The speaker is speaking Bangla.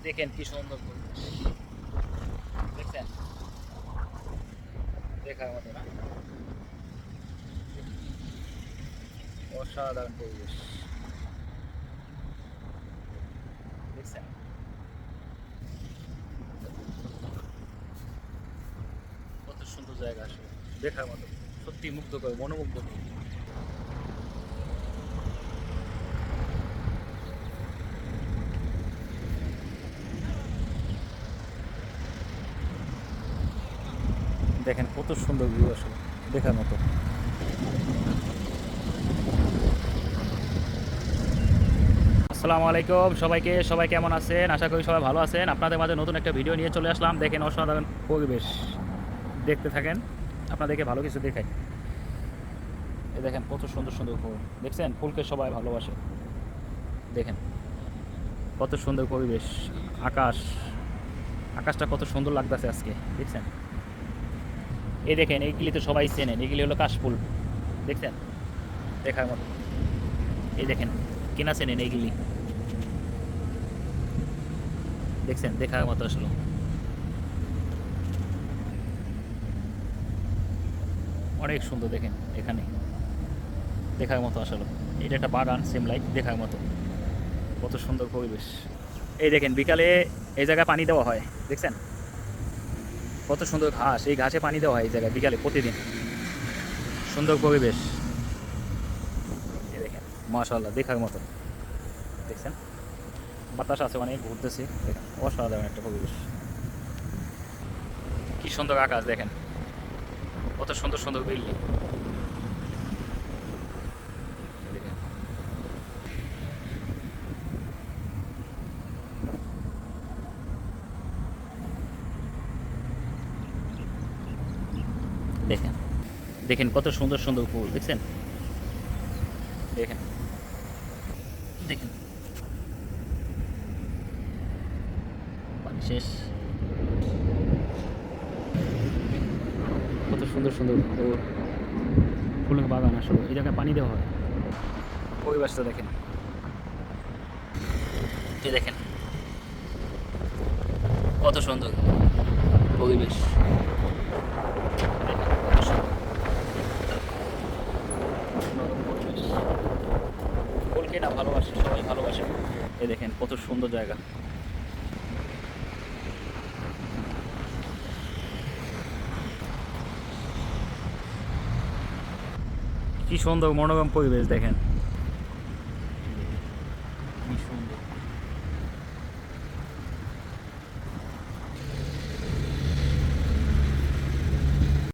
দেখেন কি সুন্দর পরিবেশ, দেখছেন? দেখার মতো না? অসাধারণ পরিবেশ, দেখছেন? কত সুন্দর জায়গা আসলে, দেখার মতো, সত্যি মুগ্ধ করে, মনোমুগ্ধ করে। দেখেন কত সুন্দর ভিউ আসলে, দেখার মতো। আসসালামু আলাইকুম সবাইকে, সবাই কেমন আছেন? আশা করি সবাই ভালো আছেন। আপনাদের মাঝে নতুন একটা ভিডিও নিয়ে চলে আসলাম। দেখেন অসাধারণ পরিবেশ, দেখতে থাকেন, আপনাদেরকে ভালো কিছু দেখাই। এই দেখেন কত সুন্দর সুন্দর ফুল, দেখছেন? ফুলকে সবাই ভালোবাসে। দেখেন কত সুন্দর পরিবেশ, আকাশ, আকাশটা কত সুন্দর লাগতেছে আজকে, দেখছেন? এই দেখেন এইগুলি তো সবাই চেনেন, এগুলি হলো কাশফুল, দেখছেন? দেখার মতো। এই দেখেন কেনা চেনেন এইগুলি, দেখছেন? দেখার মতো আসলে, অনেক সুন্দর। দেখেন এখানে দেখার মতো আসলে, এটা একটা বাগান সেম লাইক, দেখার মতো কত সুন্দর পরিবেশ। এই দেখেন বিকালে এই জায়গায় পানি দেওয়া হয়, দেখছেন? কত সুন্দর ঘাস, এই ঘাসে পানি দেওয়া হয় এই জায়গায় বিকালে প্রতিদিন। সুন্দর পরিবেশ, এই দেখেন মাশাআল্লাহ, দেখার মতো, দেখছেন? বাতাস আছে অনেক, ঘুরতেছি, দেখেন অসাধারণ একটা পরিবেশ। কি সুন্দর আকাশ, দেখেন কত সুন্দর সুন্দর বিল্ডিং, দেখেন। দেখেন দেখেন কত সুন্দর সুন্দর ফুল, দেখছেন? দেখেন দেখেন পানি শেষ, কত সুন্দর সুন্দর ফুল, ফুলের বাগান আসলে, এই জায়গায় পানি দেওয়া হয়। পরিবেশটা দেখেন, এই দেখেন কত সুন্দর পরিবেশ, দেখেন কত সুন্দর নরম পরিবেশ। ফুলকে না ভালোবাসে, সবাই ভালোবাসে। এই দেখেন কত সুন্দর জায়গা, কি সুন্দর মনোরম পরিবেশ, দেখেন।